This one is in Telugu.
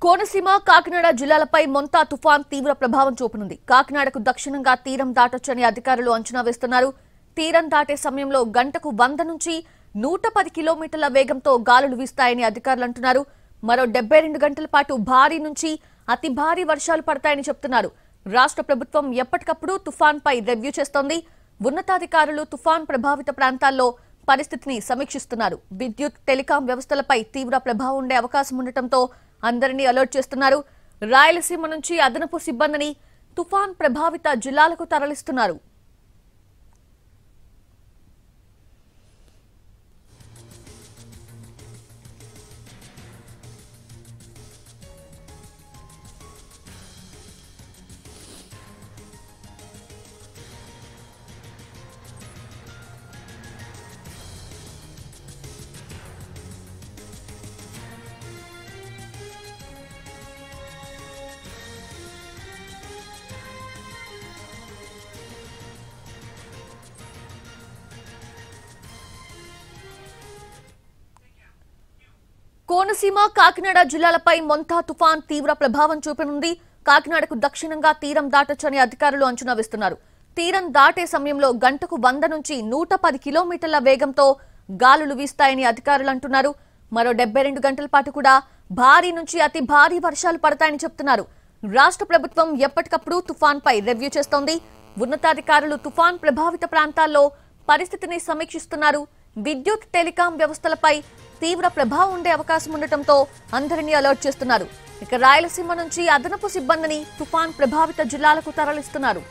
కోనసీమ కాకినాడ జిల్లాలపై మొంతా తుఫాన్ తీవ్ర ప్రభావం చూపనుంది. కాకినాడకు దక్షిణంగా తీరం దాటొచ్చని అధికారులు అంచనా వేస్తున్నారు. తీరం దాటే సమయంలో గంటకు 100 నుంచి 110 కిలోమీటర్ల వేగంతో గాలులు వీస్తాయని అధికారులు అంటున్నారు. మరో 72 గంటల పాటు భారీ నుంచి అతి భారీ వర్షాలు పడతాయని చెప్తున్నారు. రాష్ట్ర ప్రభుత్వం ఎప్పటికప్పుడు తుఫాన్పై రివ్యూ చేస్తోంది. ఉన్నతాధికారులు తుఫాన్ ప్రభావిత ప్రాంతాల్లో పరిస్థితిని సమీక్షిస్తున్నారు. విద్యుత్, టెలికాం వ్యవస్థలపై తీవ్ర ప్రభావం ఉండే అవకాశం ఉండటంతో అందరినీ అలర్ట్ చేస్తున్నారు. రాయలసీమ నుంచి అదనపు సిబ్బందిని తుఫాన్ ప్రభావిత జిల్లాలకు తరలిస్తున్నారు. కోనసీమ కాకినాడ జిల్లాలపై మొంతా తుఫాన్ తీవ్ర ప్రభావం చూపనుంది. కాకినాడకు దక్షిణంగా తీరం దాటొచ్చని అధికారులు అంచనా వేస్తున్నారు. తీరం దాటే సమయంలో గంటకు 100 నుంచి 110 కిలోమీటర్ల వేగంతో గాలులు వీస్తాయని అధికారులు అంటున్నారు. మరో 72 గంటల పాటు కూడా భారీ నుంచి అతి భారీ వర్షాలు పడతాయని చెప్తున్నారు. రాష్ట్ర ప్రభుత్వం ఎప్పటికప్పుడు తుఫాన్పై రివ్యూ చేస్తోంది. ఉన్నతాధికారులు తుఫాన్ ప్రభావిత ప్రాంతాల్లో పరిస్థితిని సమీక్షిస్తున్నారు. విద్యుత్, టెలికాం వ్యవస్థలపై తీవ్ర ప్రభావం ఉండే అవకాశం ఉండటంతో అందరినీ అలర్ట్ చేస్తున్నారు. ఇక రాయలసీమ నుంచి అదనపు సిబ్బందిని తుఫాన్ ప్రభావిత జిల్లాలకు తరలిస్తున్నారు.